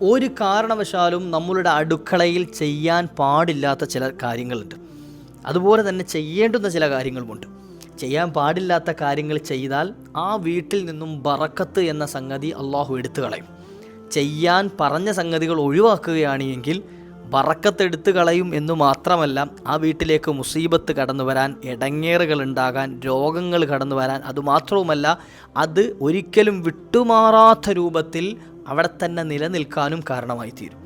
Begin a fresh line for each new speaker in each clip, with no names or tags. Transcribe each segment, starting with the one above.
ഒരു കാരണവശാലും നമ്മളുടെ അടുക്കളയിൽ ചെയ്യാൻ പാടില്ലാത്ത ചില കാര്യങ്ങളുണ്ട്. അതുപോലെ തന്നെ ചെയ്യേണ്ടുന്ന ചില കാര്യങ്ങളുമുണ്ട്. ചെയ്യാൻ പാടില്ലാത്ത കാര്യങ്ങൾ ചെയ്താൽ ആ വീട്ടിൽ നിന്നും ബറക്കത്ത് എന്ന സംഗതി അള്ളാഹു എടുത്തു കളയും. ചെയ്യാൻ പറഞ്ഞ സംഗതികൾ ഒഴിവാക്കുകയാണ് എങ്കിൽ ബറക്കത്ത് എടുത്തു കളയും എന്നു മാത്രമല്ല, ആ വീട്ടിലേക്ക് മുസീബത്ത് കടന്നു വരാൻ, ഇടങ്ങേറുകൾ ഉണ്ടാകാൻ, രോഗങ്ങൾ കടന്നു വരാൻ, അതുമാത്രവുമല്ല അത് ഒരിക്കലും വിട്ടുമാറാത്ത രൂപത്തിൽ അവിടെ തന്നെ നിലനിൽക്കാനും കാരണമായി തീരും.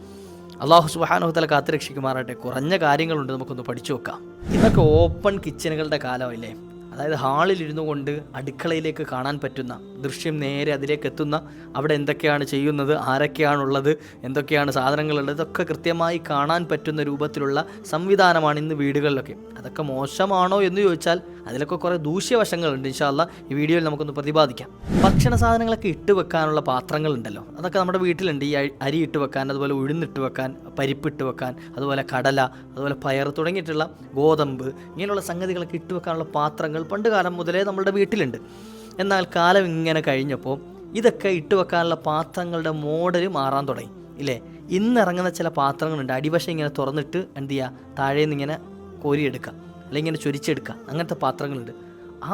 അള്ളാഹു സുബ്ഹാനഹു വ തആല കാത്തുരക്ഷിക്കുമാറാട്ടെ. കുറഞ്ഞ കാര്യങ്ങളുണ്ട്, നമുക്കൊന്ന് പഠിച്ചു നോക്കാം. ഇന്നൊക്കെ ഓപ്പൺ കിച്ചണുകളുടെ കാലമല്ലേ. അതായത് ഹാളിലിരുന്നു കൊണ്ട് അടുക്കളയിലേക്ക് കാണാൻ പറ്റുന്ന ദൃശ്യം, നേരെ അതിലേക്ക് എത്തുന്ന, അവിടെ എന്തൊക്കെയാണ് ചെയ്യുന്നത്, ആരൊക്കെയാണുള്ളത്, എന്തൊക്കെയാണ് സാധനങ്ങളുള്ളത്, ഇതൊക്കെ കൃത്യമായി കാണാൻ പറ്റുന്ന രൂപത്തിലുള്ള സംവിധാനമാണ് ഇന്ന് വീടുകളിലൊക്കെ. അതൊക്കെ മോശമാണോ എന്ന് ചോദിച്ചാൽ അതിലൊക്കെ കുറേ ദൂഷ്യവശങ്ങളുണ്ട്. ഇൻഷാ അല്ലാഹ് ഈ വീഡിയോയിൽ നമുക്കൊന്ന് പ്രതിപാദിക്കാം. ഭക്ഷണ സാധനങ്ങളൊക്കെ ഇട്ട് വെക്കാനുള്ള പാത്രങ്ങളുണ്ടല്ലോ, അതൊക്കെ നമ്മുടെ വീട്ടിലുണ്ട്. ഈ അരി ഇട്ട് വെക്കാൻ, അതുപോലെ ഉഴുന്നിട്ട് വെക്കാൻ, പരിപ്പിട്ട് വെക്കാൻ, അതുപോലെ കടല, അതുപോലെ പയർ തുടങ്ങിയിട്ടുള്ള ഗോതമ്പ്, ഇങ്ങനെയുള്ള സംഗതികളൊക്കെ ഇട്ട് വെക്കാനുള്ള പാത്രങ്ങൾ പണ്ട് കാലം മുതലേ നമ്മുടെ വീട്ടിലുണ്ട്. എന്നാൽ കാലം ഇങ്ങനെ കഴിഞ്ഞപ്പോൾ ഇതൊക്കെ ഇട്ട് വെക്കാനുള്ള പാത്രങ്ങളുടെ മോഡൽ മാറാൻ തുടങ്ങി ഇല്ലേ. ഇന്നിറങ്ങുന്ന ചില പാത്രങ്ങളുണ്ട്, അടിവശം ഇങ്ങനെ തുറന്നിട്ട് എന്ത് ചെയ്യുക, താഴേന്ന് ഇങ്ങനെ കോരിയെടുക്കുക, അല്ലെങ്കിൽ ഇങ്ങനെ ചൊരിച്ചെടുക്കുക, അങ്ങനത്തെ പാത്രങ്ങളുണ്ട്.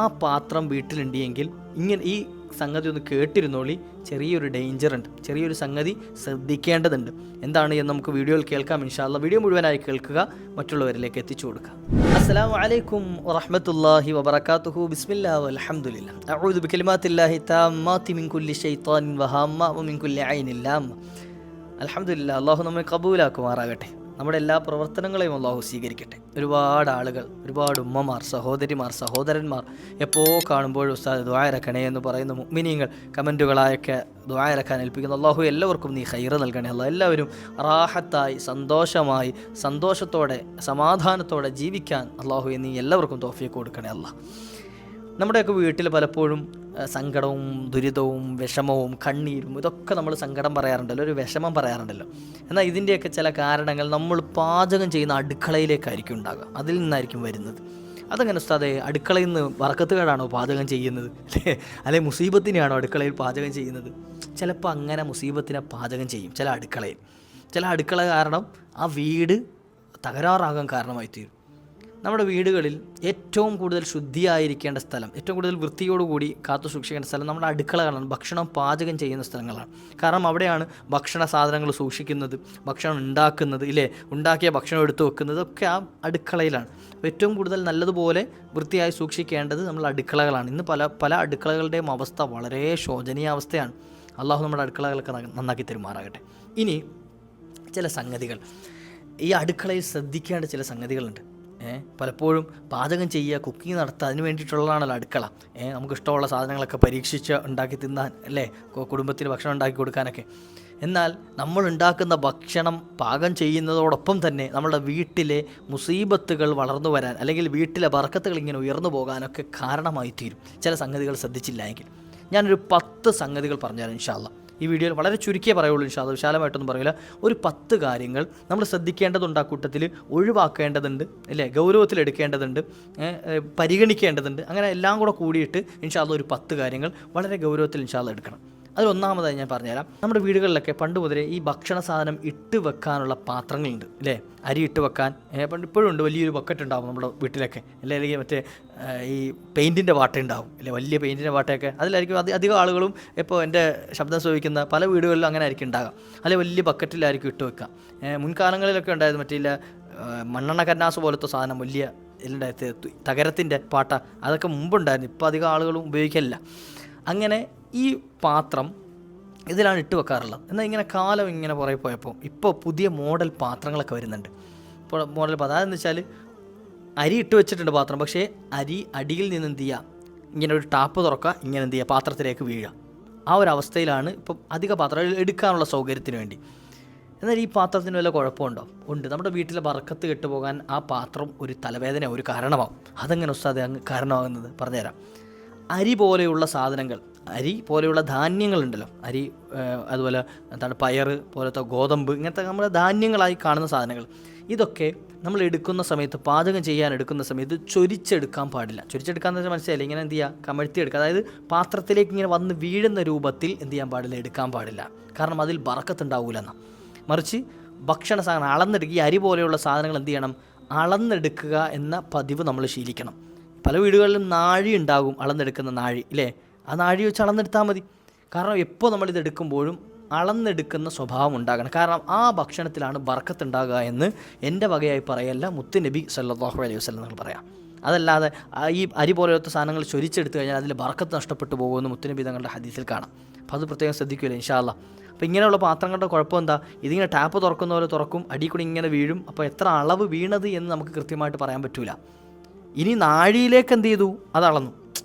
ആ പാത്രം വീട്ടിലുണ്ടെങ്കിൽ ഇങ്ങനെ ഈ സംഗതി ഒന്ന് കേട്ടിരുന്നോളി, ചെറിയൊരു ഡേഞ്ചർ ഉണ്ട്, ചെറിയൊരു സംഗതി ശ്രദ്ധിക്കേണ്ടതുണ്ട്. എന്താണ് എന്ന് നമുക്ക് വീഡിയോയിൽ കേൾക്കാം. ഇൻഷാ അല്ലാഹ് വീഡിയോ മുഴുവനായി കേൾക്കുക, മറ്റുള്ളവരിലേക്ക് എത്തിച്ചു കൊടുക്കുക. അസ്സലാമു അലൈക്കും വറഹ്മത്തുള്ളാഹി വബറകാതുഹു. ബിസ്മില്ലാഹി വൽഹംദുലില്ലാഹ്. അഊദു ബികലിമാത്തില്ലാഹി തമ്മാത്തി മിൻ കുല്ലി ശൈത്താനിൻ വഹാമ്മ വമിൻ കുല്ലി ഐനിൻ ലാമ്മ. അൽഹംദുലില്ലാഹ്. അല്ലാഹു നമ്മെ കബൂലാക്കുമാറാകട്ടെ. നമ്മുടെ എല്ലാ പ്രവർത്തനങ്ങളെയും അള്ളാഹു സ്വീകരിക്കട്ടെ. ഒരുപാട് ആളുകൾ, ഒരുപാട് ഉമ്മമാർ, സഹോദരിമാർ, സഹോദരന്മാർ എപ്പോൾ കാണുമ്പോഴും ഉസ്താദ് ദുആ ഇറക്കണേ എന്ന് പറയുന്ന മുഅ്മിനീങ്ങൾ കമൻറ്റുകളായൊക്കെ ദുആ ഇറക്കാൻ ഏൽപ്പിക്കുന്നു. അള്ളാഹു എല്ലാവർക്കും നീ ഖൈറ് നൽകണേ അല്ലാഹ്. എല്ലാവരും റാഹത്തായി, സന്തോഷമായി, സന്തോഷത്തോടെ, സമാധാനത്തോടെ ജീവിക്കാൻ അള്ളാഹു നീ എല്ലാവർക്കും തൗഫീഖ് കൊടുക്കണേ അല്ലാഹ്. നമ്മുടെയൊക്കെ വീട്ടിൽ പലപ്പോഴും സങ്കടവും ദുരിതവും വിഷമവും കണ്ണീരും ഇതൊക്കെ നമ്മൾ സങ്കടം പറയാറുണ്ടല്ലോ, ഒരു വിഷമം പറയാറുണ്ടല്ലോ. എന്നാൽ ഇതിൻ്റെയൊക്കെ ചില കാരണങ്ങൾ നമ്മൾ പാചകം ചെയ്യുന്ന അടുക്കളയിലേക്കായിരിക്കും ഉണ്ടാകുക, അതിൽ നിന്നായിരിക്കും വരുന്നത്. അതങ്ങനെ ഉസ്താദേ, അടുക്കളയിൽ നിന്ന് ബറക്കത്തുകേടാണോ പാചകം ചെയ്യുന്നത്, അല്ലെ മുസീബത്തിനെയാണോ അടുക്കളയിൽ പാചകം ചെയ്യുന്നത്? ചിലപ്പോൾ അങ്ങനെ മുസീബത്തിനെ പാചകം ചെയ്യും ചില അടുക്കള കാരണം ആ വീട് തകരാറാകാൻ കാരണമായി തീരും. നമ്മുടെ വീടുകളിൽ ഏറ്റവും കൂടുതൽ ശുദ്ധിയായിരിക്കേണ്ട സ്ഥലം, ഏറ്റവും കൂടുതൽ വൃത്തിയോടുകൂടി കാത്തു സൂക്ഷിക്കേണ്ട സ്ഥലം നമ്മുടെ അടുക്കളകളാണ്, ഭക്ഷണം പാചകം ചെയ്യുന്ന സ്ഥലങ്ങളാണ്. കാരണം അവിടെയാണ് ഭക്ഷണ സാധനങ്ങൾ സൂക്ഷിക്കുന്നത്, ഭക്ഷണം ഉണ്ടാക്കുന്നത് ഇല്ലേ, ഉണ്ടാക്കിയ ഭക്ഷണം എടുത്തു വെക്കുന്നത് ഒക്കെ ആ അടുക്കളയിലാണ്. ഏറ്റവും കൂടുതൽ നല്ലതുപോലെ വൃത്തിയായി സൂക്ഷിക്കേണ്ടത് നമ്മൾ അടുക്കളകളാണ്. ഇന്ന് പല അടുക്കളകളുടെയും അവസ്ഥ വളരെ ശോചനീയാവസ്ഥയാണ്. അള്ളാഹു നമ്മുടെ അടുക്കളകളൊക്കെ നന്നാക്കി തരുമാറാകട്ടെ. ഇനി ചില സംഗതികൾ, ഈ അടുക്കളയിൽ ശ്രദ്ധിക്കേണ്ട ചില സംഗതികളുണ്ട്. പലപ്പോഴും പാചകം ചെയ്യുക, കുക്കിംഗ് നടത്തുക, അതിന് വേണ്ടിയിട്ടുള്ളതാണല്ലോ അടുക്കള. നമുക്കിഷ്ടമുള്ള സാധനങ്ങളൊക്കെ പരീക്ഷിച്ച് ഉണ്ടാക്കി തിന്നാൻ അല്ലേ, കുടുംബത്തിന് ഭക്ഷണം ഉണ്ടാക്കി കൊടുക്കാനൊക്കെ. എന്നാൽ നമ്മൾ ഉണ്ടാക്കുന്ന ഭക്ഷണം പാകം ചെയ്യുന്നതോടൊപ്പം തന്നെ നമ്മുടെ വീട്ടിലെ മുസീബത്തുകൾ വളർന്നു വരാൻ, അല്ലെങ്കിൽ വീട്ടിലെ ബർക്കത്തുകൾ ഇങ്ങനെ ഉയർന്നു പോകാനൊക്കെ കാരണമായി തീരും ചില സംഗതികൾ ശ്രദ്ധിച്ചില്ല എങ്കിൽ. ഞാനൊരു 10 സംഗതികൾ പറഞ്ഞുതരാം ഇൻഷാ അല്ലാഹ്. ഈ വീഡിയോയിൽ വളരെ ചുരുക്കിയേ പറയുള്ളൂ ഇൻഷാ അല്ലാഹ്, വിശാലമായിട്ടൊന്നും പറയില്ല. ഒരു 10 കാര്യങ്ങൾ നമ്മൾ ശ്രദ്ധിക്കേണ്ടതുണ്ട്, ആ കൂട്ടത്തിൽ ഒഴിവാക്കേണ്ടതുണ്ട് അല്ലേ, ഗൗരവത്തിലെടുക്കേണ്ടതുണ്ട്, പരിഗണിക്കേണ്ടതുണ്ട്. അങ്ങനെ എല്ലാം കൂടെ കൂടിയിട്ട് ഇൻഷാ അല്ലാഹ് ഒരു 10 കാര്യങ്ങൾ വളരെ ഗൗരവത്തിൽ ഇൻഷാ അല്ലാഹ് എടുക്കണം. അതിലൊന്നാമതായി ഞാൻ പറഞ്ഞുതരാം. നമ്മുടെ വീടുകളിലൊക്കെ പണ്ട് മുതലേ ഈ ഭക്ഷണ സാധനം ഇട്ട് വെക്കാനുള്ള പാത്രങ്ങളുണ്ട് അല്ലേ. അരി ഇട്ട് വെക്കാൻ ഇപ്പോഴും ഉണ്ട്, വലിയൊരു ബക്കറ്റ് ഉണ്ടാവും നമ്മുടെ വീട്ടിലൊക്കെ അല്ലേ. അല്ലെങ്കിൽ മറ്റേ ഈ പെയിൻറ്റിൻ്റെ പാട്ട ഉണ്ടാവും അല്ലേ, വലിയ പെയിൻറ്റിൻ്റെ പാട്ടയൊക്കെ. അതിലായിരിക്കും അധികം ആളുകളും ഇപ്പോൾ എൻ്റെ ശബ്ദം ശ്രവിക്കുന്ന പല വീടുകളിലും അങ്ങനെ ആയിരിക്കും ഉണ്ടാകുക. അല്ലെങ്കിൽ വലിയ ബക്കറ്റിലായിരിക്കും ഇട്ട് വെക്കുക. മുൻകാലങ്ങളിലൊക്കെ ഉണ്ടായിരുന്നു മറ്റേ മണ്ണെണ്ണ കന്നാസ് പോലത്തെ സാധനം, വലിയ തകരത്തിൻ്റെ പാട്ട, അതൊക്കെ മുമ്പുണ്ടായിരുന്നു. ഇപ്പോൾ അധികം ആളുകളും ഉപയോഗിക്കില്ല. അങ്ങനെ ഈ പാത്രം ഇതിലാണ് ഇട്ട് വെക്കാറുള്ളത്. എന്നാൽ ഇങ്ങനെ കാലം ഇങ്ങനെ പുറകെ പോയപ്പോൾ ഇപ്പോൾ പുതിയ മോഡൽ പാത്രങ്ങളൊക്കെ വരുന്നുണ്ട്. ഇപ്പോൾ മോഡൽ പാത്രം അതെന്ന് വെച്ചാൽ അരി ഇട്ട് വെച്ചിട്ടുണ്ട് പാത്രം, പക്ഷേ അരി അടിയിൽ നിന്ന് എന്ത് ചെയ്യുക, ഇങ്ങനെ ഒരു ടാപ്പ് തുറക്കുക, ഇങ്ങനെ എന്ത് ചെയ്യുക, പാത്രത്തിലേക്ക് വീഴുക. ആ ഒരു അവസ്ഥയിലാണ് ഇപ്പം അധിക പാത്രം എടുക്കാനുള്ള സൗകര്യത്തിന് വേണ്ടി. എന്നാൽ ഈ പാത്രത്തിന് വല്ല കുഴപ്പമുണ്ടോ? ഉണ്ട്. നമ്മുടെ വീട്ടിലെ ബർക്കത്ത് കെട്ടുപോകാൻ ആ പാത്രം ഒരു തലവേദന, ഒരു കാരണമാവും. അതെങ്ങനെ ഉസ്താദേ അങ്ങ് കാരണമാകുന്നത്? പറഞ്ഞുതരാം. അരി പോലെയുള്ള സാധനങ്ങൾ, അരി പോലെയുള്ള ധാന്യങ്ങളുണ്ടല്ലോ, അരി അതുപോലെ എന്താണ് പയർ പോലത്തെ ഗോതമ്പ്, ഇങ്ങനത്തെ നമ്മുടെ ധാന്യങ്ങളായി കാണുന്ന സാധനങ്ങൾ, ഇതൊക്കെ നമ്മൾ എടുക്കുന്ന സമയത്ത്, പാചകം ചെയ്യാൻ എടുക്കുന്ന സമയത്ത് ചൊരിച്ചെടുക്കാൻ പാടില്ല. ചൊരിച്ചെടുക്കാന്ന് വെച്ചാൽ മനസ്സിലായില്ല, ഇങ്ങനെ എന്ത് ചെയ്യുക, കമഴ്ത്തിയെടുക്കുക. അതായത് പാത്രത്തിലേക്ക് ഇങ്ങനെ വന്ന് വീഴുന്ന രൂപത്തിൽ എന്ത് ചെയ്യാൻ പാടില്ല, എടുക്കാൻ പാടില്ല. കാരണം അതിൽ ബറക്കത്തുണ്ടാവില്ലെന്ന്. മറിച്ച് ഭക്ഷണ സാധനം അളന്നെടുക്കുക, ഈ അരി പോലെയുള്ള സാധനങ്ങൾ എന്ത് ചെയ്യണം, അളന്നെടുക്കുക എന്ന പതിവ് നമ്മൾ ശീലിക്കണം. പല വീടുകളിലും നാഴി ഉണ്ടാകും, അളന്നെടുക്കുന്ന നാഴി ഇല്ലേ, ആ നാഴി വെച്ച് അളന്നെടുത്താൽ മതി. കാരണം എപ്പോൾ നമ്മളിത് എടുക്കുമ്പോഴും അളന്നെടുക്കുന്ന സ്വഭാവം ഉണ്ടാകണം. കാരണം ആ ഭക്ഷണത്തിലാണ് ബർക്കത്തുണ്ടാകുക എന്ന് എൻ്റെ വകയായി പറയല്ല, മുത്തുനബി സല്ലല്ലാഹു അലൈഹി വസല്ലം നിങ്ങൾ പറയാം. അതല്ലാതെ ഈ അരി പോലത്തെ സാധനങ്ങൾ ചൊരിച്ചെടുത്തു കഴിഞ്ഞാൽ അതിൽ ബർക്കത്ത് നഷ്ടപ്പെട്ടു പോകുമെന്ന് മുത്തുനബി തങ്ങളുടെ ഹദീസിൽ കാണാം. അപ്പോൾ അത് പ്രത്യേകം ശ്രദ്ധിക്കുമല്ലോ ഇൻഷാ അല്ലാഹ്. അപ്പോൾ ഇങ്ങനെയുള്ള പാത്രങ്ങളുടെ കുഴപ്പം എന്താ, ഇതിങ്ങനെ ടാപ്പ് തുറക്കുന്ന പോലെ തുറക്കും, അടി കൂടി ഇങ്ങനെ വീഴും. അപ്പോൾ എത്ര അളവ് വീണത് എന്ന് നമുക്ക് കൃത്യമായിട്ട് പറയാൻ പറ്റില്ല. ഇനി നാഴിയിലേക്ക് എന്ത് ചെയ്തു, അത് അളന്നു,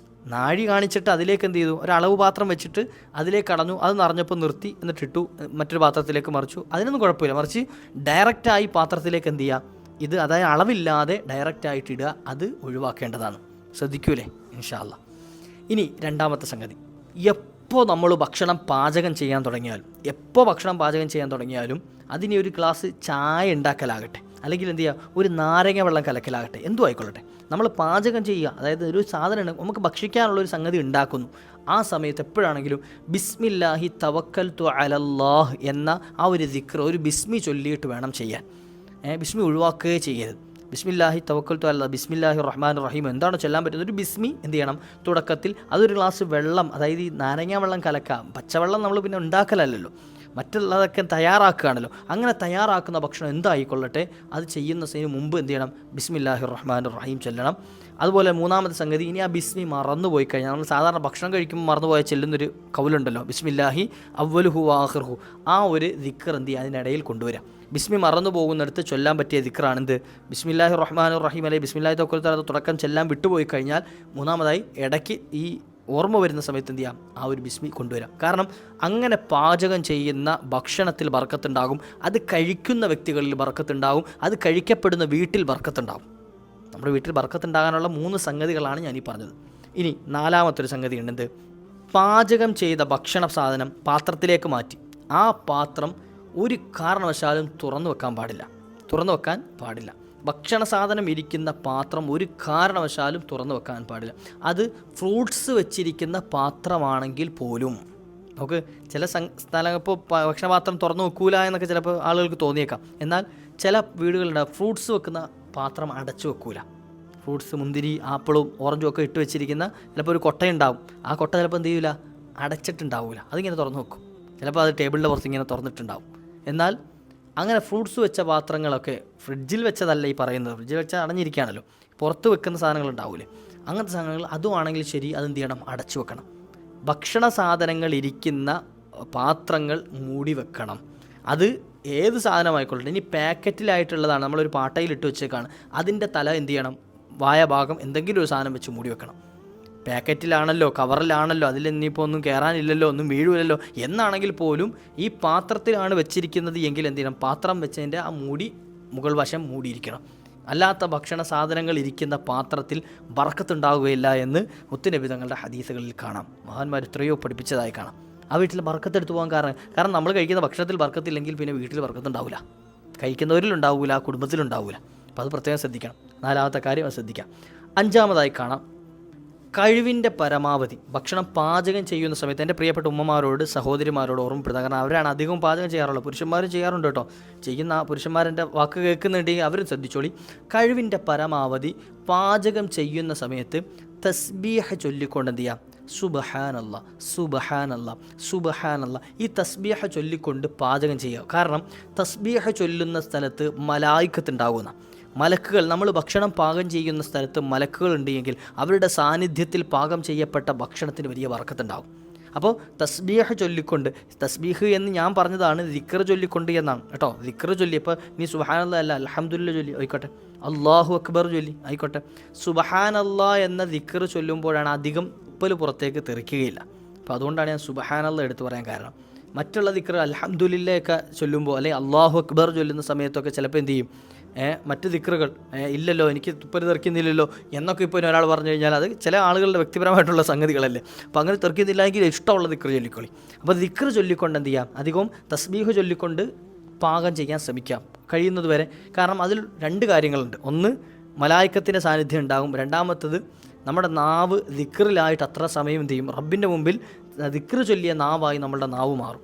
നാഴി കാണിച്ചിട്ട് അതിലേക്ക് എന്ത് ചെയ്തു, ഒരളവ് പാത്രം വെച്ചിട്ട് അതിലേക്ക് അടഞ്ഞു, അത് നിറഞ്ഞപ്പോൾ നിർത്തി, എന്നിട്ടിട്ടു, മറ്റൊരു പാത്രത്തിലേക്ക് മറിച്ചു, അതിനൊന്നും കുഴപ്പമില്ല. മറിച്ച് ഡയറക്റ്റായി പാത്രത്തിലേക്ക് എന്ത് ചെയ്യുക, ഇത് അതായത് അളവില്ലാതെ ഡയറക്റ്റായിട്ട് ഇടുക, അത് ഒഴിവാക്കേണ്ടതാണ്. ശ്രദ്ധിക്കൂലേ ഇൻഷാ അല്ലാഹ്. ഇനി രണ്ടാമത്തെ സംഗതി, എപ്പോൾ നമ്മൾ ഭക്ഷണം പാചകം ചെയ്യാൻ തുടങ്ങിയാലും അതിന് ഒരു ഗ്ലാസ് ചായ ഉണ്ടാക്കലാകട്ടെ, അല്ലെങ്കിൽ എന്ത് ചെയ്യുക, ഒരു നാരങ്ങ വെള്ളം കലക്കലാകട്ടെ, എന്തും ആയിക്കൊള്ളട്ടെ, നമ്മൾ പാചകം ചെയ്യുക, അതായത് ഒരു സാധനം നമുക്ക് ഭക്ഷിക്കാനുള്ളൊരു സംഗതി ഉണ്ടാക്കുന്നു, ആ സമയത്ത് എപ്പോഴാണെങ്കിലും ബിസ്മില്ലാഹി തവക്കൽതു അലല്ലാഹ് എന്ന ആ ഒരു ദിക്ർ, ഒരു ബിസ്മി ചൊല്ലിയിട്ട് വേണം ചെയ്യാൻ. ബിസ്മി ഒഴിവാക്കുകയേ ചെയ്യരുത്. ബിസ്മില്ലാഹി തവക്കൽതു അലല്ലാഹ്, ബിസ്മില്ലാഹി റഹ്മാൻ റഹീം എന്താണോ ചെല്ലാൻ പറ്റുന്നത്, ഒരു ബിസ്മി എന്ത് ചെയ്യണം തുടക്കത്തിൽ. അതൊരു ഗ്ലാസ് വെള്ളം, അതായത് ഈ നാരങ്ങ വെള്ളം കലക്കാം, പച്ചവെള്ളം നമ്മൾ പിന്നെ ഉണ്ടാക്കലല്ലോ, മറ്റുള്ളതൊക്കെ തയ്യാറാക്കുകയാണല്ലോ. അങ്ങനെ തയ്യാറാക്കുന്ന ഭക്ഷണം എന്തായിക്കൊള്ളട്ടെ, അത് ചെയ്യുന്നതിന് മുമ്പ് എന്ത് ചെയ്യണം, ബിസ്മില്ലാഹി റഹ്മാൻ റഹീം ചെല്ലണം. അതുപോലെ മൂന്നാമത്തെ സംഗതി, ഇനി ആ ബിസ്മി മറന്നുപോയി കഴിഞ്ഞാൽ, നമ്മൾ സാധാരണ ഭക്ഷണം കഴിക്കുമ്പോൾ മറന്നുപോയാൽ ചെല്ലുന്നൊരു കൗലുണ്ടല്ലോ, ബിസ്മില്ലാഹി അവ്വലുഹു ആഖിറുഹു, ആ ഒരു ദിക്ർ എന്ത് ചെയ്യുക, അതിനിടയിൽ കൊണ്ടുവരാം. ബിസ്മി മറന്നു പോകുന്നിടത്ത് ചൊല്ലാൻ പറ്റിയ ദിക്റാണിത് ബിസ്മില്ലാഹി റഹ്മാൻ റഹീം, അല്ലെങ്കിൽ ബിസ്മില്ലാഹി തവക്കൽതു അലല്ലാഹ് തുടക്കം ചെല്ലാൻ വിട്ടുപോയി കഴിഞ്ഞാൽ മൂന്നാമതായി ഇടയ്ക്ക് ഈ ഓർമ്മ വരുന്ന സമയത്ത് എന്ത് ചെയ്യാം, ആ ഒരു ബിസ്മി കൊണ്ടുവരാം. കാരണം അങ്ങനെ പാചകം ചെയ്യുന്ന ഭക്ഷണത്തിൽ ബർക്കത്തുണ്ടാകും, അത് കഴിക്കുന്ന വ്യക്തികളിൽ ബർക്കത്തുണ്ടാകും, അത് കഴിക്കപ്പെടുന്ന വീട്ടിൽ ബർക്കത്തുണ്ടാകും. നമ്മുടെ വീട്ടിൽ ബർക്കത്തുണ്ടാകാനുള്ള 3 സംഗതികളാണ് ഞാനീ പറഞ്ഞത്. ഇനി നാലാമത്തൊരു സംഗതി ഉണ്ട്, എന്ത്, പാചകം ചെയ്ത ഭക്ഷണ സാധനം പാത്രത്തിലേക്ക് മാറ്റി ആ പാത്രം ഒരു കാരണവശാലും തുറന്നു വെക്കാൻ പാടില്ല. ഭക്ഷണ സാധനം ഇരിക്കുന്ന പാത്രം ഒരു കാരണവശാലും തുറന്നു വെക്കാൻ പാടില്ല. അത് ഫ്രൂട്ട്സ് വെച്ചിരിക്കുന്ന പാത്രമാണെങ്കിൽ പോലും. നമുക്ക് ചില സ്ഥലങ്ങൾ ഇപ്പോൾ ഭക്ഷണപാത്രം തുറന്നു വെക്കൂല എന്നൊക്കെ ചിലപ്പോൾ ആളുകൾക്ക് തോന്നിയേക്കാം. എന്നാൽ ചില വീടുകളുടെ ഫ്രൂട്ട്സ് വെക്കുന്ന പാത്രം അടച്ചു വെക്കൂല. ഫ്രൂട്ട്സ്, മുന്തിരി, ആപ്പിളും ഓറഞ്ചും ഒക്കെ ഇട്ട് വെച്ചിരിക്കുന്ന ചിലപ്പോൾ ഒരു കൊട്ടയുണ്ടാവും. ആ കൊട്ട ചിലപ്പോൾ എന്ത് ചെയ്യില്ല, അടച്ചിട്ടുണ്ടാവില്ല, അതിങ്ങനെ തുറന്നു വെക്കും. ചിലപ്പോൾ അത് ടേബിളിൻ്റെ പുറത്ത് ഇങ്ങനെ തുറന്നിട്ടുണ്ടാവും. എന്നാൽ അങ്ങനെ ഫ്രൂട്ട്സ് വെച്ച പാത്രങ്ങളൊക്കെ ഫ്രിഡ്ജിൽ വെച്ചതല്ല ഈ പറയുന്നത്, ഫ്രിഡ്ജിൽ വെച്ചാൽ അടഞ്ഞിരിക്കുകയാണല്ലോ, പുറത്ത് വെക്കുന്ന സാധനങ്ങൾ ഉണ്ടാവില്ലേ, അങ്ങനത്തെ സാധനങ്ങൾ അതുമാണെങ്കിൽ ശരി, അതെന്ത് ചെയ്യണം, അടച്ചു വെക്കണം. ഭക്ഷണ സാധനങ്ങൾ ഇരിക്കുന്ന പാത്രങ്ങൾ മൂടി വെക്കണം. അത് ഏത് സാധനമായിക്കൊള്ളട്ടെ. ഇനി പാക്കറ്റിലായിട്ടുള്ളതാണ്, നമ്മളൊരു പാട്ടയിലിട്ട് വെച്ചേക്കാണ്, അതിൻ്റെ തല എന്ത് ചെയ്യണം, വായ ഭാഗം എന്തെങ്കിലും ഒരു സാധനം വെച്ച് മൂടി വെക്കണം. പാക്കറ്റിലാണല്ലോ, കവറിലാണല്ലോ, അതിൽ ഇനിയിപ്പോൾ ഒന്നും കയറാനില്ലല്ലോ, ഒന്നും വീഴുമല്ലോ എന്നാണെങ്കിൽ പോലും ഈ പാത്രത്തിലാണ് വെച്ചിരിക്കുന്നത് എങ്കിൽ എന്ത് ചെയ്യണം, പാത്രം വെച്ചതിൻ്റെ ആ മൂടി മുകൾ വശം മൂടിയിരിക്കണം. അല്ലാത്ത ഭക്ഷണ സാധനങ്ങൾ ഇരിക്കുന്ന പാത്രത്തിൽ ബർക്കത്തുണ്ടാവുകയില്ല എന്ന് മുത്തുനബി തങ്ങളുടെ ഹദീസുകളിൽ കാണാം. മഹാന്മാർ എത്രയോ പഠിപ്പിച്ചതായി കാണാം. ആ വീട്ടിൽ ബർക്കത്തെടുത്ത് പോകാൻ കാരണം നമ്മൾ കഴിക്കുന്ന ഭക്ഷണത്തിൽ ബർക്കത്തില്ലെങ്കിൽ പിന്നെ വീട്ടിൽ ബർക്കത്തുണ്ടാവില്ല, കഴിക്കുന്നവരിലുണ്ടാവില്ല, കുടുംബത്തിലുണ്ടാവില്ല. അപ്പോൾ അത് പ്രത്യേകം ശ്രദ്ധിക്കണം. നാലാമത്തെ കാര്യം അത് ശ്രദ്ധിക്കാം. അഞ്ചാമതായി കാണാം, കഴിവിൻ്റെ പരമാവധി ഭക്ഷണം പാചകം ചെയ്യുന്ന സമയത്ത് എൻ്റെ പ്രിയപ്പെട്ട ഉമ്മമാരോട്, സഹോദരിമാരോട് ഓർമ്മപ്പെടുത്തുക. കാരണം അവരാണ് അധികം പാചകം ചെയ്യാറുള്ളത്. പുരുഷന്മാരും ചെയ്യാറുണ്ട് കേട്ടോ. ചെയ്യുന്ന പുരുഷന്മാരെൻ്റെ വാക്ക് കേൾക്കുന്നുണ്ടെങ്കിൽ അവരും ശ്രദ്ധിച്ചോളി. കഴിവിൻ്റെ പരമാവധി പാചകം ചെയ്യുന്ന സമയത്ത് തസ്ബീഹ് ചൊല്ലിക്കൊണ്ട് എന്ത് ചെയ്യാം, സുബ്ഹാനല്ലാഹ് സുബ്ഹാനല്ലാഹ് സുബ്ഹാനല്ലാഹ്, ഈ തസ്ബീഹ് ചൊല്ലിക്കൊണ്ട് പാചകം ചെയ്യുക. കാരണം തസ്ബീഹ് ചൊല്ലുന്ന സ്ഥലത്ത് മലായിക്കത്ത് ഉണ്ടാകുന്ന മലക്കുകൾ, നമ്മൾ ഭക്ഷണം പാകം ചെയ്യുന്ന സ്ഥലത്ത് മലക്കുകൾ ഉണ്ടെങ്കിൽ അവരുടെ സാന്നിധ്യത്തിൽ പാകം ചെയ്യപ്പെട്ട ഭക്ഷണത്തിന് വലിയ ബർക്കത്തുണ്ടാകും. അപ്പോൾ തസ്ബീഹ് ചൊല്ലിക്കൊണ്ട്, തസ്ബീഹ് എന്ന് ഞാൻ പറഞ്ഞതാണ്, ദിക്ർ ചൊല്ലിക്കൊണ്ട് എന്നാണ് കേട്ടോ. ദിക്ർ ചൊല്ലി, ഇപ്പോൾ നീ സുബ്ഹാനല്ലാഹ് അല്ല അൽഹംദുലില്ലാഹ് ചൊല്ലി ആയിക്കോട്ടെ, അല്ലാഹു അക്ബർ ചൊല്ലി ആയിക്കോട്ടെ, സുബ്ഹാനല്ലാഹ് എന്ന ദിക്ർ ചൊല്ലുമ്പോഴാണ് അധികം ഉപ്പൽ പുറത്തേക്ക് തെറിക്കുകയില്ല. അപ്പോൾ അതുകൊണ്ടാണ് ഞാൻ സുബ്ഹാനല്ലാഹ് എടുത്തു പറയാൻ കാരണം. മറ്റുള്ള ദിക്ർ അൽഹംദുലില്ലാഹ് ഒക്കെ ചൊല്ലുമ്പോൾ, അല്ലെങ്കിൽ അല്ലാഹു അക്ബർ ചൊല്ലുന്ന സമയത്തൊക്കെ ചിലപ്പോൾ എന്ത് ചെയ്യും, മറ്റ് ദിക്റുകൾ ഇല്ലല്ലോ, എനിക്ക് തുപ്പൽ തെറിക്കുന്നില്ലല്ലോ എന്നൊക്കെ ഇപ്പോൾ ഒരാൾ പറഞ്ഞു കഴിഞ്ഞാൽ അത് ചില ആളുകളുടെ വ്യക്തിപരമായിട്ടുള്ള സംഗതികളല്ലേ. അപ്പോൾ അങ്ങനെ തെറിക്കുന്നില്ലെങ്കിൽ ഇഷ്ടമുള്ള ദിക്ർ ചൊല്ലിക്കൊള്ളി. അപ്പോൾ ദിക്ർ ചൊല്ലിക്കൊണ്ട് എന്ത് ചെയ്യാം, അധികവും തസ്ബീഹ് ചൊല്ലിക്കൊണ്ട് പാകം ചെയ്യാൻ ശ്രമിക്കാം. കഴിയുന്നത് വരെ. കാരണം അതിൽ 2 കാര്യങ്ങളുണ്ട്. ഒന്ന്, മലായിക്കത്തിൻ്റെ സാന്നിധ്യം ഉണ്ടാകും. രണ്ടാമത്തത്, നമ്മുടെ നാവ് ദിക്റിലായിട്ട് അത്ര സമയം എന്ത് ചെയ്യും, റബ്ബിൻ്റെ മുമ്പിൽ ദിക്റ് ചൊല്ലിയ നാവായി നമ്മളുടെ നാവ് മാറും.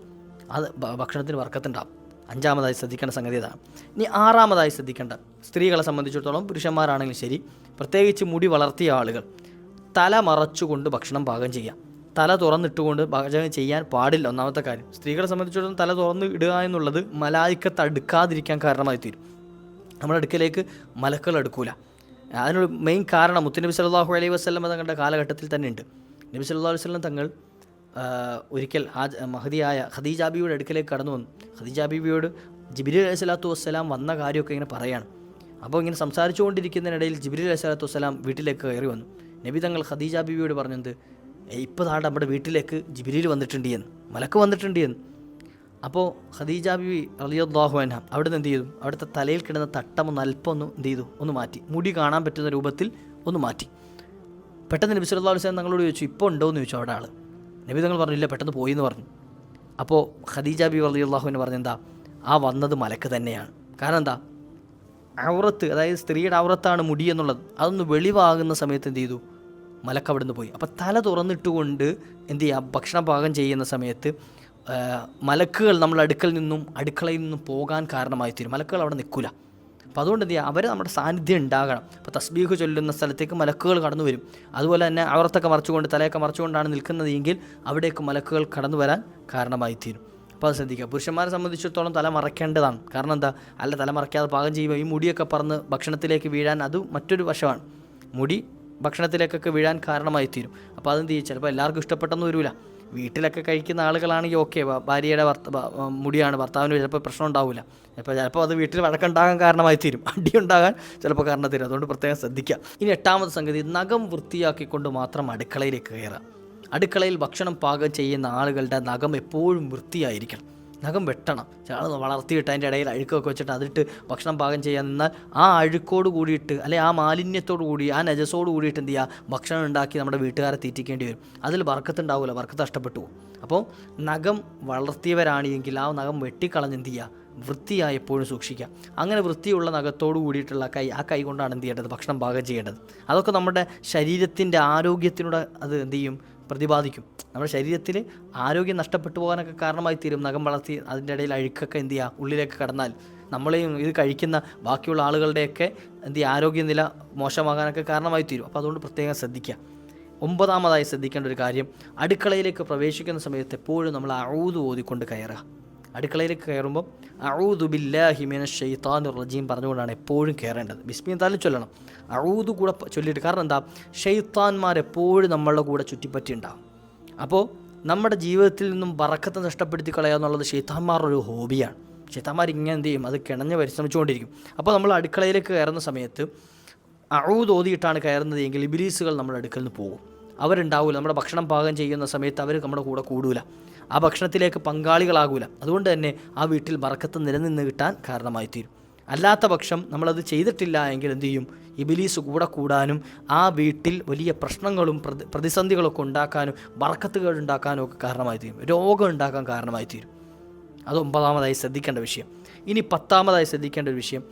അത് ഭക്ഷണത്തിന് വർക്കത്തുണ്ടാകും. 5-മതായി ശ്രദ്ധിക്കേണ്ട സംഗതി അതാണ്. ഇനി 6-മതായി ശ്രദ്ധിക്കേണ്ട, സ്ത്രീകളെ സംബന്ധിച്ചിടത്തോളം പുരുഷന്മാരാണെങ്കിലും ശരി, പ്രത്യേകിച്ച് മുടി വളർത്തിയ ആളുകൾ തല മറച്ചുകൊണ്ട് ഭക്ഷണം പാകം ചെയ്യാം. തല തുറന്നിട്ടുകൊണ്ട് പാചകം ചെയ്യാൻ പാടില്ല. ഒന്നാമത്തെ കാര്യം. സ്ത്രീകളെ സംബന്ധിച്ചിടത്തോളം തല തുറന്ന് ഇടുക എന്നുള്ളത് മലായിക്കത്ത് അടുക്കാതിരിക്കാൻ കാരണമായി തീരും. നമ്മുടെ അടുക്കലേക്ക് മലക്കൾ അടുക്കൂല. അതിനൊരു മെയിൻ കാരണം മുത്തുനബി സല്ലല്ലാഹു അലൈഹി വസല്ലം തങ്ങളുടെ കാലഘട്ടത്തിൽ തന്നെ ഉണ്ട്. നബി സല്ലല്ലാഹു അലൈഹി വസല്ലം തങ്ങൾ ഒരിക്കൽ മഹദിയായ ഖദീജ ബീവിയുടെ അടുക്കലേക്ക് കടന്നു വന്നു. ഖദീജ ബീവിയോട് ജിബ്രീൽ അലൈഹിസ്സലാത്തു വസ്സലാം വന്ന കാര്യമൊക്കെ ഇങ്ങനെ പറയാണ്. അപ്പോൾ ഇങ്ങനെ സംസാരിച്ചുകൊണ്ടിരിക്കുന്നതിനിടയിൽ ജിബ്രീൽ അലൈഹിസ്സലാത്തു വസ്സലാം വീട്ടിലേക്ക് കയറി വന്നു. നബി തങ്ങൾ ഖദീജ ബീവിയോട് പറഞ്ഞത്, ഇപ്പോൾ താണ്ട നമ്മുടെ വീട്ടിലേക്ക് ജിബ്രീൽ വന്നിട്ടുണ്ട് എന്ന്, മലക്ക് വന്നിട്ടുണ്ട് എന്ന്. അപ്പോൾ ഖദീജ ബീവി റളിയല്ലാഹു അൻഹ അവിടെ നിന്ന് എന്ത് ചെയ്തു, അവിടുത്തെ തലയിൽ കിടന്ന തട്ടം അല്പം എന്ത് ചെയ്തു, ഒന്ന് മാറ്റി, മുടി കാണാൻ പറ്റുന്ന രൂപത്തിൽ ഒന്ന് മാറ്റി. പെട്ടെന്ന് നബി സല്ലല്ലാഹു അലൈഹി വസല്ലം തങ്ങളോട് ചോദിച്ചു, ഇപ്പോൾ ഉണ്ടോ എന്ന് ചോദിച്ചു അവിടെ ആൾ. നബി തങ്ങൾ പറഞ്ഞില്ല, പെട്ടെന്ന് പോയി എന്ന് പറഞ്ഞു. അപ്പോൾ ഖദീജ ബീവി റളിയല്ലാഹു അൻഹ പറഞ്ഞെന്താ, ആ വന്നത് മലക്ക് തന്നെയാണ്. കാരണം എന്താ, ഔറത്ത്, അതായത് സ്ത്രീയുടെ ഔറത്താണ് മുടി എന്നുള്ളത്, അതൊന്ന് വെളിവാകുന്ന സമയത്ത് എന്ത് ചെയ്തു, മലക്ക് അവിടെ നിന്ന് പോയി. അപ്പോൾ തല തുറന്നിട്ടുകൊണ്ട് എന്ത് ചെയ്യുക, ഭക്ഷണം പാകം ചെയ്യുന്ന സമയത്ത് മലക്കുകൾ നമ്മുടെ അടുക്കളയിൽ നിന്നും പോകാൻ കാരണമായി തീരും. മലക്കുകൾ അവിടെ നിൽക്കില്ല. അപ്പോൾ അതുകൊണ്ട് എന്ത് ചെയ്യുക, അവർ നമ്മുടെ സാന്നിധ്യം ഉണ്ടാകണം. അപ്പോൾ തസ്ബീഹ് ചൊല്ലുന്ന സ്ഥലത്തേക്ക് മലക്കുകൾ കടന്നു വരും. അതുപോലെ തന്നെ ഔറത്തൊക്കെ മറച്ചുകൊണ്ട്, തലയൊക്കെ മറച്ചുകൊണ്ടാണ് നിൽക്കുന്നത് എങ്കിൽ അവിടേക്ക് മലക്കുകൾ കടന്നു വരാൻ കാരണമായി തീരും. അപ്പോൾ അത് ശ്രദ്ധിക്കുക. പുരുഷന്മാരെ സംബന്ധിച്ചിടത്തോളം തല മറയ്ക്കേണ്ടതാണ്. കാരണം എന്താ, അല്ല തല മറയ്ക്കാതെ പാകം ചെയ്യുമ്പോൾ ഈ മുടിയൊക്കെ പറന്ന് ഭക്ഷണത്തിലേക്ക് വീഴാൻ അത് മറ്റൊരു വശമാണ്. മുടി ഭക്ഷണത്തിലേക്കൊക്കെ വീഴാൻ കാരണമായി തീരും. അപ്പോൾ അതെന്ത് ചെയ്യും, ചിലപ്പോൾ എല്ലാവർക്കും ഇഷ്ടപ്പെട്ടെന്ന് വരില്ല. വീട്ടിലൊക്കെ കഴിക്കുന്ന ആളുകളാണെങ്കിൽ ഓക്കെ, ഭാര്യയുടെ മുടിയാണ്, ഭർത്താവിന് ചിലപ്പോൾ പ്രശ്നം ഉണ്ടാവില്ല. ചിലപ്പോൾ അത് വീട്ടിൽ വഴക്കുണ്ടാകാൻ കാരണമായി തീരും, അടി ഉണ്ടാകാൻ ചിലപ്പോൾ കാരണം തീരും. അതുകൊണ്ട് പ്രത്യേകം ശ്രദ്ധിക്കുക. ഇനി 8-മത്തെ സംഗതി, നഖം വൃത്തിയാക്കിക്കൊണ്ട് മാത്രം അടുക്കളയിലേക്ക് കയറുക. അടുക്കളയിൽ ഭക്ഷണം പാകം ചെയ്യുന്ന ആളുകളുടെ നഖം എപ്പോഴും വൃത്തിയായിരിക്കണം. നഖം വെട്ടണം. ചില വളർത്തിയിട്ട് അതിൻ്റെ ഇടയിൽ അഴുക്കൊക്കെ വെച്ചിട്ട് അതിട്ട് ഭക്ഷണം പാകം ചെയ്യാൻ നിന്നാൽ ആ അഴുക്കോട് കൂടിയിട്ട്, അല്ലെങ്കിൽ ആ മാലിന്യത്തോട് കൂടി, ആ നജസോട് കൂടിയിട്ട് എന്ത് ചെയ്യുക, ഭക്ഷണം ഉണ്ടാക്കി നമ്മുടെ വീട്ടുകാരെ തീറ്റിക്കേണ്ടി വരും. അതിൽ ബർക്കത്തുണ്ടാവില്ല, ബർക്കത്ത് നഷ്ടപ്പെട്ടു പോകും. അപ്പോൾ നഖം വളർത്തിയവരാണെങ്കിൽ ആ നഖം വെട്ടിക്കളഞ്ഞ് എന്ത് ചെയ്യുക, വൃത്തിയായി എപ്പോഴും സൂക്ഷിക്കുക. അങ്ങനെ വൃത്തിയുള്ള നഖത്തോട് കൂടിയിട്ടുള്ള ആ കൈ കൊണ്ടാണ് എന്ത് ചെയ്യേണ്ടത്, ഭക്ഷണം പാകം ചെയ്യേണ്ടത്. അതൊക്കെ നമ്മുടെ ശരീരത്തിൻ്റെ ആരോഗ്യത്തിനൂടെ അത് എന്ത് ചെയ്യും, പ്രതിപാദിക്കും. നമ്മുടെ ശരീരത്തിൽ ആരോഗ്യം നഷ്ടപ്പെട്ടു പോകാനൊക്കെ കാരണമായി തീരും. നഖം വളർത്തി അതിൻ്റെ ഇടയിൽ അഴുക്കൊക്കെ എന്ത് ചെയ്യുക, ഉള്ളിലേക്ക് കടന്നാൽ നമ്മളെയും ഇത് കഴിക്കുന്ന ബാക്കിയുള്ള ആളുകളുടെയൊക്കെ എന്ത് ചെയ്യുക, ആരോഗ്യനില മോശമാകാനൊക്കെ കാരണമായി തീരും. അപ്പോൾ അതുകൊണ്ട് പ്രത്യേകം ശ്രദ്ധിക്കുക. 9-മതായി ശ്രദ്ധിക്കേണ്ട ഒരു കാര്യം, അടുക്കളയിലേക്ക് പ്രവേശിക്കുന്ന സമയത്ത് എപ്പോഴും നമ്മൾ അഊദു ഓതിക്കൊണ്ട് കയറുക. അടുക്കളയിലേക്ക് കയറുമ്പോൾ അഊദു ബില്ലാഹി മിനശ് ശൈത്താനിർ റജീം പറഞ്ഞുകൊണ്ടാണ് എപ്പോഴും കയറേണ്ടത്. ബിസ്മില്ലാഹ് ചൊല്ലണം, അഊദു കൂടെ ചൊല്ലിയിട്ട്. കാരണം എന്താ, ഷൈത്താന്മാരെപ്പോഴും നമ്മളുടെ കൂടെ ചുറ്റിപ്പറ്റി ഉണ്ടാകും. അപ്പോൾ നമ്മുടെ ജീവിതത്തിൽ നിന്നും ബറക്കത്ത് നഷ്ടപ്പെടുത്തി കളയുക എന്നുള്ളത് ഷൈത്താന്മാരുടെ ഒരു ഹോബിയാണ്. ഷൈത്താന്മാർ ഇങ്ങനെ എന്ത് ചെയ്യും, അത് കിണഞ്ഞ് പരിശ്രമിച്ചുകൊണ്ടിരിക്കും. അപ്പോൾ നമ്മൾ അടുക്കളയിലേക്ക് കയറുന്ന സമയത്ത് അഊദ് ഓതിയിട്ടാണ് കയറുന്നത് എങ്കിൽ ഇബ്ലീസുകൾ നമ്മുടെ അടുക്കൽ നിന്ന് പോകും. അവരുണ്ടാവില്ല. നമ്മുടെ ഭക്ഷണം പാകം ചെയ്യുന്ന സമയത്ത് അവർ നമ്മുടെ കൂടെ കൂടൂല, ആ ഭക്ഷണത്തിലേക്ക് പങ്കാളികളാകൂല. അതുകൊണ്ട് തന്നെ ആ വീട്ടിൽ ബറക്കത്ത് നിലനിന്ന് കിട്ടാൻ കാരണമായി തീരും. അല്ലാത്ത പക്ഷം നമ്മളത് ചെയ്തിട്ടില്ല എങ്കിൽ എന്തു ചെയ്യും, ഇബ്ലീസ് കൂടെ കൂടാനും ആ വീട്ടിൽ വലിയ പ്രശ്നങ്ങളും പ്രതിസന്ധികളൊക്കെ ഉണ്ടാക്കാനും ബറക്കത്തുകൾ ഉണ്ടാക്കാനും ഒക്കെ കാരണമായി തീരും. രോഗം ഉണ്ടാക്കാൻ കാരണമായി തീരും. അത് 9-മതായി ശ്രദ്ധിക്കേണ്ട വിഷയം. ഇനി 10-മതായി ശ്രദ്ധിക്കേണ്ട ഒരു വിഷയം,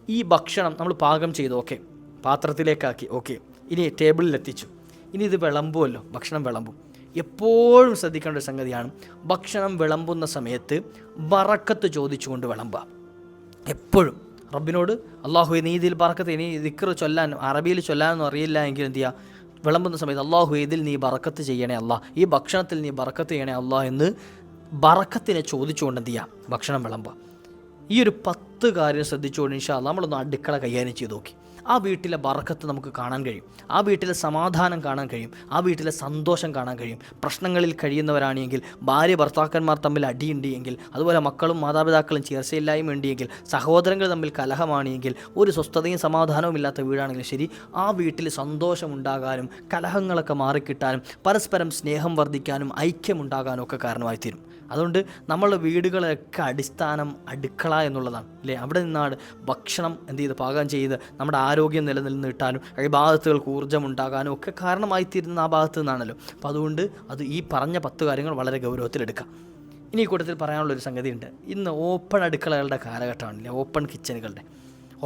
ഈ ഭക്ഷണം നമ്മൾ പാകം ചെയ്തു, ഓക്കെ, പാത്രത്തിലേക്കാക്കി, ഓക്കെ, ഇനി ടേബിളിലെത്തിച്ചു, ഇനി ഇത് വിളമ്പുമല്ലോ, ഭക്ഷണം വിളമ്പും. എപ്പോഴും ശ്രദ്ധിക്കേണ്ട ഒരു സംഗതിയാണ്, ഭക്ഷണം വിളമ്പുന്ന സമയത്ത് ബറക്കത്ത് ചോദിച്ചുകൊണ്ട് വിളമ്പുക. എപ്പോഴും റബ്ബിനോട്, അള്ളാഹുവേ നീ ഇതിൽ ബറക്കത്ത്, ഇനി ദിക്ർ ചൊല്ലാനും അറബിയിൽ ചൊല്ലാനൊന്നും അറിയില്ല എങ്കിൽ എന്ത് ചെയ്യുക, വിളമ്പുന്ന സമയത്ത് അള്ളാഹുവേ ഇതിൽ നീ ബറക്കത്ത് ചെയ്യണേ അല്ലാ, ഈ ഭക്ഷണത്തിൽ നീ ബറക്കത്ത് ചെയ്യണേ അല്ലാ എന്ന് ബറക്കത്തിനെ ചോദിച്ചുകൊണ്ട് എന്ത് ചെയ്യുക, ഭക്ഷണം വിളമ്പുക. ഈ ഒരു 10 കാര്യം ശ്രദ്ധിച്ചുകൊണ്ട് ഇൻഷാ അല്ലാഹ് നമ്മളൊന്ന് അടുക്കള കൈകാര്യം ചെയ്ത് നോക്കി. ആ വീട്ടിലെ ബറക്കത്ത് നമുക്ക് കാണാൻ കഴിയും, ആ വീട്ടിലെ സമാധാനം കാണാൻ കഴിയും, ആ വീട്ടിലെ സന്തോഷം കാണാൻ കഴിയും. പ്രശ്നങ്ങളിൽ കഴിയുന്നവരാണെങ്കിൽ, ഭാര്യ ഭർത്താക്കന്മാർ തമ്മിൽ അടിയുണ്ട് എങ്കിൽ, അതുപോലെ മക്കളും മാതാപിതാക്കളും ചേർച്ചയില്ലായ്മ ഉണ്ടെങ്കിൽ, സഹോദരങ്ങൾ തമ്മിൽ കലഹമാണെങ്കിൽ, ഒരു സ്വസ്ഥതയും സമാധാനവും ഇല്ലാത്ത വീടാണെങ്കിലും ശരി, ആ വീട്ടിൽ സന്തോഷമുണ്ടാകാനും കലഹങ്ങളൊക്കെ മാറിക്കിട്ടാനും പരസ്പരം സ്നേഹം വർദ്ധിക്കാനും ഐക്യമുണ്ടാകാനും ഒക്കെ കാരണമായി തീരും. അതുകൊണ്ട് നമ്മളുടെ വീടുകളൊക്കെ അടിസ്ഥാനം അടുക്കള എന്നുള്ളതാണ് അല്ലേ. അവിടെ നിന്നാണ് ഭക്ഷണം എന്ത് ചെയ്ത് പാകം ചെയ്ത് നമ്മുടെ ആരോഗ്യം നിലനിന്ന് കിട്ടാനും ഇബാദത്തുകൾക്ക് ഊർജ്ജം ഉണ്ടാകാനും ഒക്കെ കാരണമായി തീരുന്ന ആ ഭാഗത്ത് നിന്നാണല്ലോ. അപ്പോൾ അതുകൊണ്ട് ഈ പറഞ്ഞ 10 കാര്യങ്ങൾ വളരെ ഗൗരവത്തിലെടുക്കാം. ഇനി ഈ കൂട്ടത്തിൽ പറയാനുള്ളൊരു സംഗതിയുണ്ട്. ഇന്ന് ഓപ്പൺ അടുക്കളകളുടെ കാലഘട്ടമാണല്ലേ, ഓപ്പൺ കിച്ചണുകളുടെ.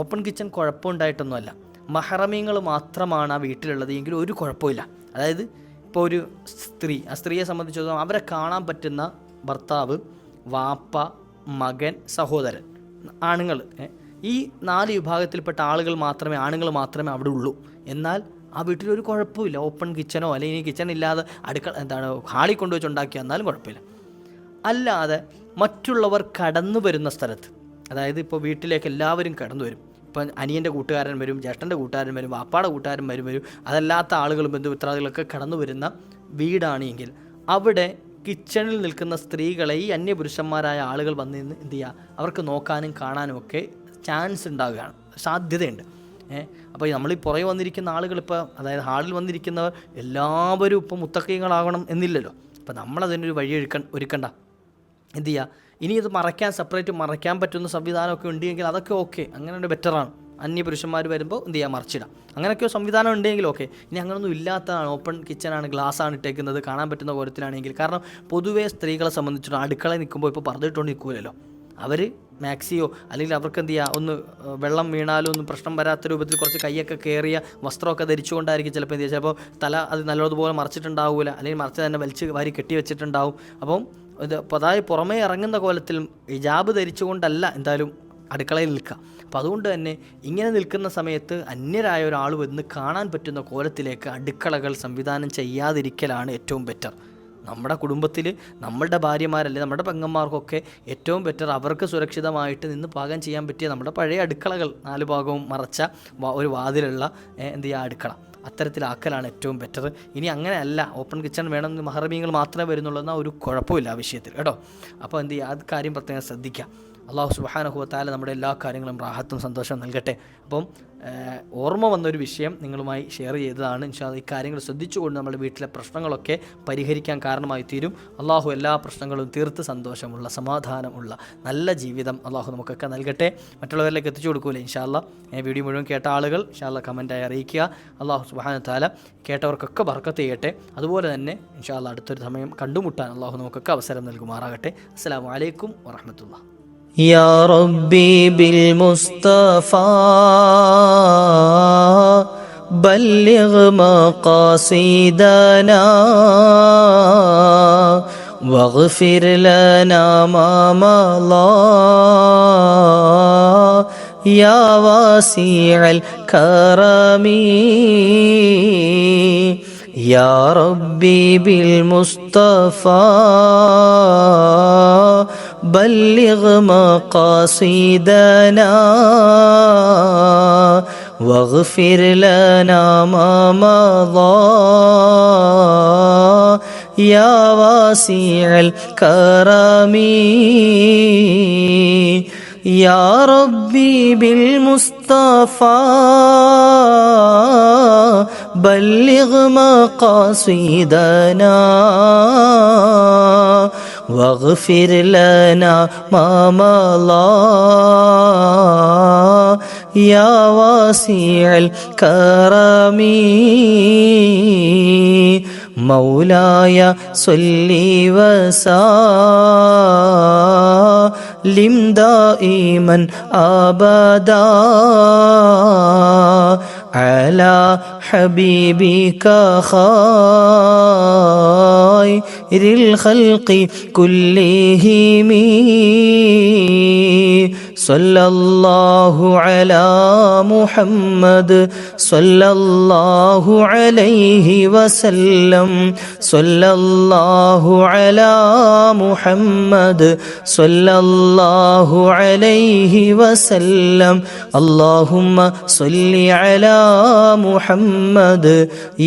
ഓപ്പൺ കിച്ചൺ കുഴപ്പമുണ്ടായിട്ടൊന്നുമല്ല, മഹറമീങ്ങൾ മാത്രമാണ് ആ വീട്ടിലുള്ളത് എങ്കിലും ഒരു കുഴപ്പമില്ല. അതായത് ഇപ്പോൾ ഒരു സ്ത്രീ, ആ സ്ത്രീയെ സംബന്ധിച്ചിടത്തോളം അവരെ കാണാൻ പറ്റുന്ന ഭർത്താവ്, വാപ്പ, മകൻ, സഹോദരൻ, ആണുങ്ങൾ, ഈ 4 വിഭാഗത്തിൽപ്പെട്ട ആളുകൾ മാത്രമേ അവിടെ ഉള്ളൂ. എന്നാൽ ആ വീട്ടിലൊരു കുഴപ്പമില്ല. ഓപ്പൺ കിച്ചണോ അല്ലെങ്കിൽ കിച്ചൺ ഇല്ലാതെ ഹാളിൽ കൊണ്ടുവച്ച് ഉണ്ടാക്കി വന്നാലും കുഴപ്പമില്ല. അല്ലാതെ മറ്റുള്ളവർ കടന്നു വരുന്ന സ്ഥലത്ത്, അതായത് ഇപ്പോൾ വീട്ടിലേക്ക് എല്ലാവരും കടന്നു വരും. ഇപ്പം അനിയൻ്റെ കൂട്ടുകാരൻ വരും, ജ്യേഷ്ഠൻ്റെ കൂട്ടുകാരൻ വരും, വാപ്പാടെ കൂട്ടുകാരൻ വരും, അതല്ലാത്ത ആളുകളും ബന്ധുമിത്രാദികളൊക്കെ കടന്നു വരുന്ന വീടാണ് എങ്കിൽ അവിടെ കിച്ചണിൽ നിൽക്കുന്ന സ്ത്രീകളെ ഈ അന്യപുരുഷന്മാരായ ആളുകൾ വന്ന് നിന്ന് എന്ത് ചെയ്യുക, അവർക്ക് നോക്കാനും കാണാനും ഒക്കെ ചാൻസ് ഉണ്ടാവുകയാണ്, സാധ്യതയുണ്ട്. അപ്പോൾ നമ്മളീ പുറകെ വന്നിരിക്കുന്ന ആളുകൾ അതായത് ഹാളിൽ വന്നിരിക്കുന്നവർ എല്ലാവരും ഇപ്പം മുത്തക്കീങ്ങളാകണം എന്നില്ലല്ലോ. അപ്പോൾ നമ്മളതിനൊരു വഴി ഒരുക്കണ്ട. എന്ത് ചെയ്യുക, ഇനി ഇത് സെപ്പറേറ്റ് മറയ്ക്കാൻ പറ്റുന്ന സംവിധാനമൊക്കെ ഉണ്ടെങ്കിൽ അതൊക്കെ ഓക്കെ, അങ്ങനെ ബെറ്ററാണ്. അന്യപുരുഷന്മാർ വരുമ്പോൾ എന്ത് ചെയ്യുക, മറിച്ചിടാം. അങ്ങനെയൊക്കെ സംവിധാനം ഉണ്ടെങ്കിൽ ഓക്കെ. ഇനി അങ്ങനെയൊന്നും ഇല്ലാത്തതാണ്, ഓപ്പൺ കിച്ചണാണ്, ഗ്ലാസ്സാണ് ഇട്ടേക്കുന്നത്, കാണാൻ പറ്റുന്ന കോലത്തിലാണെങ്കിൽ. കാരണം പൊതുവേ സ്ത്രീകളെ സംബന്ധിച്ചിടത്തോളം അടുക്കളയിൽ നിൽക്കുമ്പോൾ ഇപ്പോൾ പറഞ്ഞിട്ടുകൊണ്ട് നിൽക്കില്ലല്ലോ. അവർ മാക്സിയോ അല്ലെങ്കിൽ അവർക്ക് എന്ത് ചെയ്യുക, ഒന്ന് വെള്ളം വീണാലും ഒന്നും പ്രശ്നം വരാത്ത രൂപത്തിൽ കുറച്ച് കൈയൊക്കെ കയറിയ വസ്ത്രമൊക്കെ ധരിച്ചുകൊണ്ടായിരിക്കും ചിലപ്പോൾ എന്ത് ചെയ്യുക, ചിലപ്പോൾ തല അത് നല്ലതുപോലെ മറച്ചിട്ടുണ്ടാവില്ല, അല്ലെങ്കിൽ മറച്ച് തന്നെ വലിച്ച് വാരി കെട്ടി വെച്ചിട്ടുണ്ടാവും. അപ്പം അതായത് പുറമേ ഇറങ്ങുന്ന കോലത്തിൽ ഹിജാബ് ധരിച്ചുകൊണ്ടല്ല എന്തായാലും അടുക്കളയിൽ നിൽക്കുക. അപ്പം അതുകൊണ്ട് തന്നെ ഇങ്ങനെ നിൽക്കുന്ന സമയത്ത് അന്യരായ ഒരാൾ വന്ന് കാണാൻ പറ്റുന്ന കോലത്തിലേക്ക് അടുക്കളകൾ സംവിധാനം ചെയ്യാതിരിക്കലാണ് ഏറ്റവും ബെറ്റർ. നമ്മുടെ കുടുംബത്തിൽ നമ്മളുടെ ഭാര്യമാരല്ലേ, നമ്മുടെ പെങ്ങന്മാർക്കൊക്കെ ഏറ്റവും ബെറ്റർ അവർക്ക് സുരക്ഷിതമായിട്ട് നിന്ന് പാകം ചെയ്യാൻ പറ്റിയ നമ്മുടെ പഴയ അടുക്കളകൾ, 4 ഭാഗവും മറച്ച ഒരു വാതിലുള്ള എന്ത് ചെയ്യുക, അടുക്കള അത്തരത്തിലാക്കലാണ് ഏറ്റവും ബെറ്റർ. ഇനി അങ്ങനെയല്ല, ഓപ്പൺ കിച്ചൺ വേണമെന്ന് മഹറമീങ്ങൾ മാത്രമേ വരുന്നുള്ളൂ എന്നാൽ ഒരു കുഴപ്പമില്ല ആ വിഷയത്തിൽ കേട്ടോ. അപ്പോൾ എന്ത് ചെയ്യുക, അത് കാര്യം പ്രത്യേകം ശ്രദ്ധിക്കുക. അള്ളാഹു സുബ്ഹാനഹു വ തആല നമ്മുടെ എല്ലാ കാര്യങ്ങളും റാഹത്തും സന്തോഷവും നൽകട്ടെ. അപ്പം ഓർമ്മ വന്നൊരു വിഷയം നിങ്ങളുമായി ഷെയർ ചെയ്തതാണ്. ഇൻഷാ അല്ലാഹ് ഈ കാര്യങ്ങൾ ശ്രദ്ധിച്ചുകൊണ്ട് നമ്മുടെ വീട്ടിലെ പ്രശ്നങ്ങളൊക്കെ പരിഹരിക്കാൻ കാരണമായി തീരും. അള്ളാഹു എല്ലാ പ്രശ്നങ്ങളും തീർത്ത് സന്തോഷമുള്ള, സമാധാനമുള്ള നല്ല ജീവിതം അള്ളാഹു നമുക്കൊക്കെ നൽകട്ടെ. മറ്റുള്ളവരിലേക്ക് എത്തിച്ചു കൊടുക്കൂലേ ഇൻഷാ അല്ലാഹ്. വീഡിയോ മുഴുവൻ കേട്ട ആളുകൾ ഇൻഷാ അല്ലാഹ് കമൻറ്റായി അറിയിക്കുക. അള്ളാഹു സുബ്ഹാനഹു വ തആല കേട്ടവർക്കൊക്കെ ബർക്കത്ത് ചെയ്യട്ടെ. അതുപോലെ തന്നെ ഇൻഷാ അല്ലാഹ് അടുത്തൊരു സമയം കണ്ടുമുട്ടാൻ അള്ളാഹു നമുക്കൊക്കെ അവസരം നൽകുമാറാകട്ടെ. അസ്സലാമു അലൈക്കും വറഹ്മത്തുള്ളാഹി.
يا ربي بالمصطفى بلغ مقاصدنا واغفر لنا ما مضى يا واسع الكرم يا ربي بالمصطفى بلغ مقاصدنا واغفر لنا ما مضى يا واسع الكرم يا ربي بالمصطفى بلغ مقاصدنا واغفر لنا ما مضى يا واسع الكرم مولاي صل وسلم دائما أبدا على حبيبك خير الخلق كلهم صلى الله على محمد صلى الله عليه وسلم صلى الله على محمد صلى الله عليه وسلم اللهم صل على محمد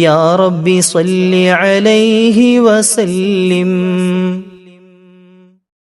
يا ربي صل عليه وسلم.